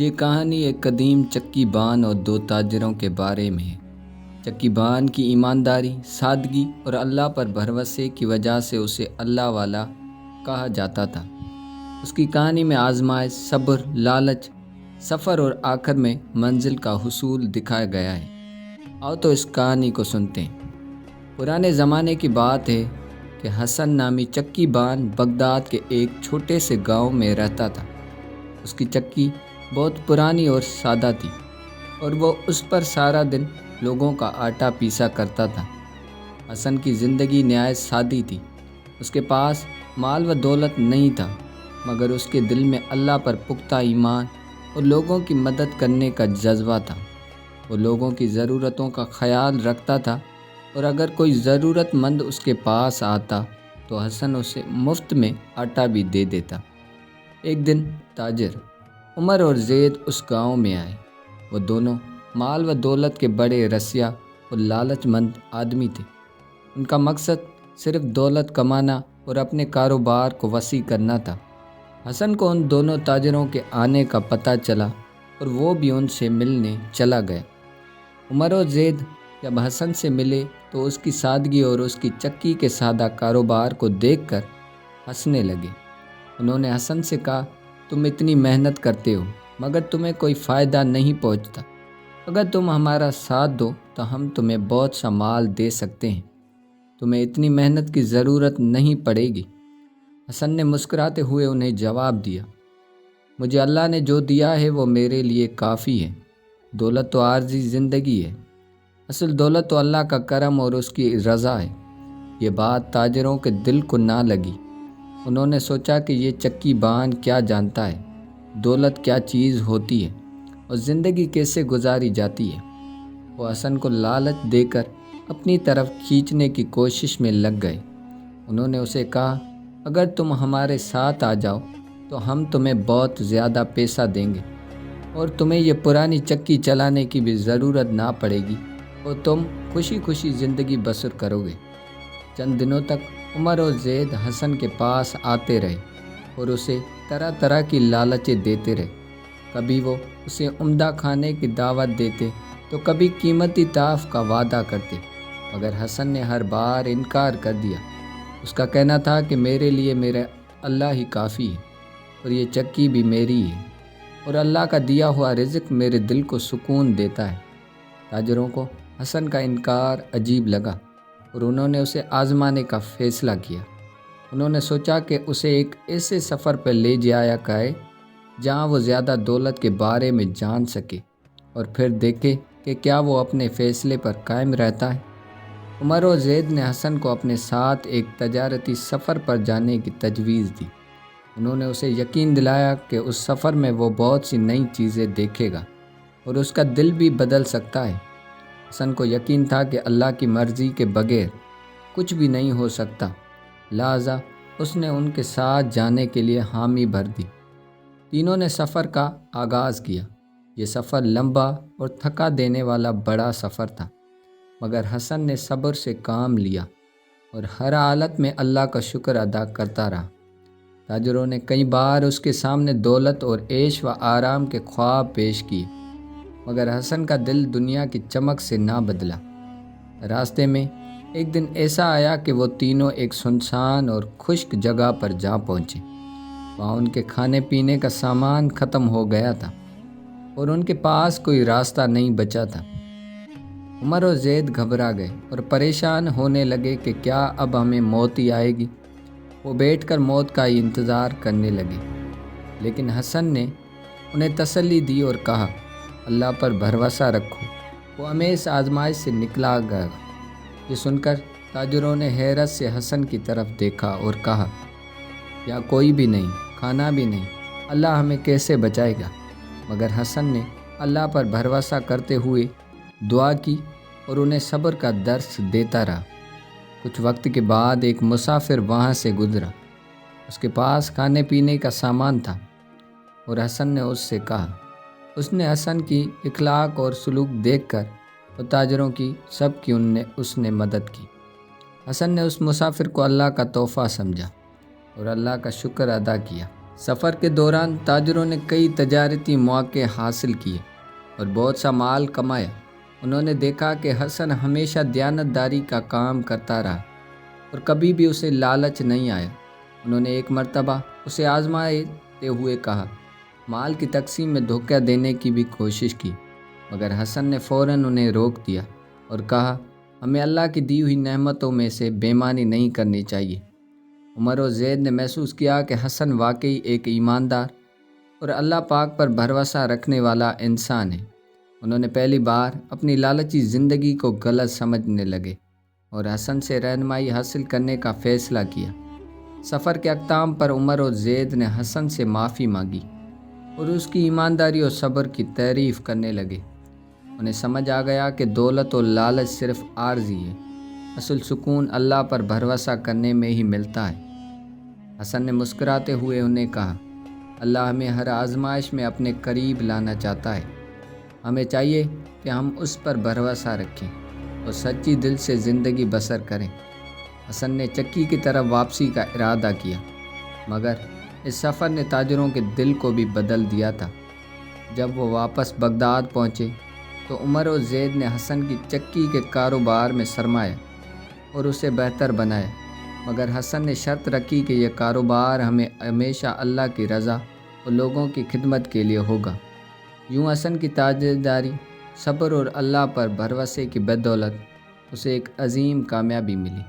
یہ کہانی ایک قدیم چکی بان اور دو تاجروں کے بارے میں ہے۔ چکی بان کی ایمانداری، سادگی اور اللہ پر بھروسے کی وجہ سے اسے اللہ والا کہا جاتا تھا۔ اس کی کہانی میں آزمائش، صبر، لالچ، سفر اور آخر میں منزل کا حصول دکھایا گیا ہے۔ آؤ تو اس کہانی کو سنتے ہیں۔ پرانے زمانے کی بات ہے کہ حسن نامی چکی بان بغداد کے ایک چھوٹے سے گاؤں میں رہتا تھا۔ اس کی چکی بہت پرانی اور سادہ تھی اور وہ اس پر سارا دن لوگوں کا آٹا پیسا کرتا تھا۔ حسن کی زندگی نہایت سادی تھی۔ اس کے پاس مال و دولت نہیں تھا، مگر اس کے دل میں اللہ پر پختہ ایمان اور لوگوں کی مدد کرنے کا جذبہ تھا۔ وہ لوگوں کی ضرورتوں کا خیال رکھتا تھا اور اگر کوئی ضرورت مند اس کے پاس آتا تو حسن اسے مفت میں آٹا بھی دے دیتا۔ ایک دن تاجر عمر اور زید اس گاؤں میں آئے۔ وہ دونوں مال و دولت کے بڑے رسیا اور لالچ مند آدمی تھے۔ ان کا مقصد صرف دولت کمانا اور اپنے کاروبار کو وسیع کرنا تھا۔ حسن کو ان دونوں تاجروں کے آنے کا پتہ چلا اور وہ بھی ان سے ملنے چلا گیا۔ عمر اور زید جب حسن سے ملے تو اس کی سادگی اور اس کی چکی کے سادہ کاروبار کو دیکھ کر ہنسنے لگے۔ انہوں نے حسن سے کہا، تم اتنی محنت کرتے ہو مگر تمہیں کوئی فائدہ نہیں پہنچتا۔ اگر تم ہمارا ساتھ دو تو ہم تمہیں بہت سا مال دے سکتے ہیں۔ تمہیں اتنی محنت کی ضرورت نہیں پڑے گی۔ حسن نے مسکراتے ہوئے انہیں جواب دیا، مجھے اللہ نے جو دیا ہے وہ میرے لیے کافی ہے۔ دولت تو عارضی زندگی ہے، اصل دولت تو اللہ کا کرم اور اس کی رضا ہے۔ یہ بات تاجروں کے دل کو نہ لگی۔ انہوں نے سوچا کہ یہ چکی بان کیا جانتا ہے، دولت کیا چیز ہوتی ہے اور زندگی کیسے گزاری جاتی ہے۔ وہ حسن کو لالچ دے کر اپنی طرف کھینچنے کی کوشش میں لگ گئے۔ انہوں نے اسے کہا، اگر تم ہمارے ساتھ آ جاؤ تو ہم تمہیں بہت زیادہ پیسہ دیں گے اور تمہیں یہ پرانی چکی چلانے کی بھی ضرورت نہ پڑے گی اور تم خوشی خوشی زندگی بسر کرو گے۔ چند دنوں تک عمر اور زید حسن کے پاس آتے رہے اور اسے طرح طرح کی لالچیں دیتے رہے۔ کبھی وہ اسے عمدہ کھانے کی دعوت دیتے تو کبھی قیمتی تحف کا وعدہ کرتے، مگر حسن نے ہر بار انکار کر دیا۔ اس کا کہنا تھا کہ میرے لیے میرا اللہ ہی کافی ہے اور یہ چکی بھی میری ہے اور اللہ کا دیا ہوا رزق میرے دل کو سکون دیتا ہے۔ تاجروں کو حسن کا انکار عجیب لگا اور انہوں نے اسے آزمانے کا فیصلہ کیا۔ انہوں نے سوچا کہ اسے ایک ایسے سفر پر لے جایا جائے جہاں وہ زیادہ دولت کے بارے میں جان سکے اور پھر دیکھے کہ کیا وہ اپنے فیصلے پر قائم رہتا ہے۔ عمر و زید نے حسن کو اپنے ساتھ ایک تجارتی سفر پر جانے کی تجویز دی۔ انہوں نے اسے یقین دلایا کہ اس سفر میں وہ بہت سی نئی چیزیں دیکھے گا اور اس کا دل بھی بدل سکتا ہے۔ حسن کو یقین تھا کہ اللہ کی مرضی کے بغیر کچھ بھی نہیں ہو سکتا، لہذا اس نے ان کے ساتھ جانے کے لیے حامی بھر دی۔ تینوں نے سفر کا آغاز کیا۔ یہ سفر لمبا اور تھکا دینے والا بڑا سفر تھا، مگر حسن نے صبر سے کام لیا اور ہر حالت میں اللہ کا شکر ادا کرتا رہا۔ تاجروں نے کئی بار اس کے سامنے دولت اور عیش و آرام کے خواب پیش کیے، مگر حسن کا دل دنیا کی چمک سے نہ بدلا۔ راستے میں ایک دن ایسا آیا کہ وہ تینوں ایک سنسان اور خشک جگہ پر جا پہنچے۔ وہاں ان کے کھانے پینے کا سامان ختم ہو گیا تھا اور ان کے پاس کوئی راستہ نہیں بچا تھا۔ عمر اور زید گھبرا گئے اور پریشان ہونے لگے کہ کیا اب ہمیں موت ہی آئے گی۔ وہ بیٹھ کر موت کا ہی انتظار کرنے لگے، لیکن حسن نے انہیں تسلی دی اور کہا، اللہ پر بھروسہ رکھو، وہ ہمیں اس آزمائش سے نکلا گیا۔ یہ سن کر تاجروں نے حیرت سے حسن کی طرف دیکھا اور کہا، یا کوئی بھی نہیں، کھانا بھی نہیں، اللہ ہمیں کیسے بچائے گا؟ مگر حسن نے اللہ پر بھروسہ کرتے ہوئے دعا کی اور انہیں صبر کا درس دیتا رہا۔ کچھ وقت کے بعد ایک مسافر وہاں سے گزرا۔ اس کے پاس کھانے پینے کا سامان تھا اور حسن نے اس سے کہا۔ اس نے حسن کی اخلاق اور سلوک دیکھ کر اور تاجروں کی سب کی اس نے مدد کی۔ حسن نے اس مسافر کو اللہ کا تحفہ سمجھا اور اللہ کا شکر ادا کیا۔ سفر کے دوران تاجروں نے کئی تجارتی مواقع حاصل کیے اور بہت سا مال کمایا۔ انہوں نے دیکھا کہ حسن ہمیشہ دیانتداری کا کام کرتا رہا اور کبھی بھی اسے لالچ نہیں آیا۔ انہوں نے ایک مرتبہ اسے آزماتے ہوئے کہا، مال کی تقسیم میں دھوکہ دینے کی بھی کوشش کی، مگر حسن نے فوراً انہیں روک دیا اور کہا، ہمیں اللہ کی دی ہوئی نعمتوں میں سے بے ایمانی نہیں کرنی چاہیے۔ عمر و زید نے محسوس کیا کہ حسن واقعی ایک ایماندار اور اللہ پاک پر بھروسہ رکھنے والا انسان ہے۔ انہوں نے پہلی بار اپنی لالچی زندگی کو غلط سمجھنے لگے اور حسن سے رہنمائی حاصل کرنے کا فیصلہ کیا۔ سفر کے اختتام پر عمر و زید نے حسن سے معافی مانگی اور اس کی ایمانداری اور صبر کی تعریف کرنے لگے۔ انہیں سمجھ آ گیا کہ دولت اور لالچ صرف عارضی ہے، اصل سکون اللہ پر بھروسہ کرنے میں ہی ملتا ہے۔ حسن نے مسکراتے ہوئے انہیں کہا، اللہ ہمیں ہر آزمائش میں اپنے قریب لانا چاہتا ہے۔ ہمیں چاہیے کہ ہم اس پر بھروسہ رکھیں اور سچی دل سے زندگی بسر کریں۔ حسن نے چکی کی طرف واپسی کا ارادہ کیا، مگر اس سفر نے تاجروں کے دل کو بھی بدل دیا تھا۔ جب وہ واپس بغداد پہنچے تو عمر و زید نے حسن کی چکی کے کاروبار میں سرمایا اور اسے بہتر بنایا، مگر حسن نے شرط رکھی کہ یہ کاروبار ہمیں ہمیشہ اللہ کی رضا اور لوگوں کی خدمت کے لیے ہوگا۔ یوں حسن کی تاجرداری، صبر اور اللہ پر بھروسے کی بدولت اسے ایک عظیم کامیابی ملی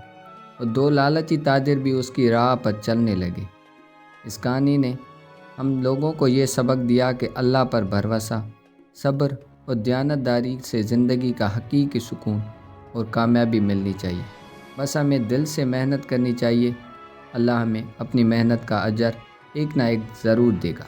اور دو لالچی تاجر بھی اس کی راہ پر چلنے لگے۔ اس کہانی نے ہم لوگوں کو یہ سبق دیا کہ اللہ پر بھروسہ، صبر اور دیانتداری سے زندگی کا حقیقی سکون اور کامیابی ملنی چاہیے۔ بس ہمیں دل سے محنت کرنی چاہیے۔ اللہ ہمیں اپنی محنت کا اجر ایک نہ ایک ضرور دے گا۔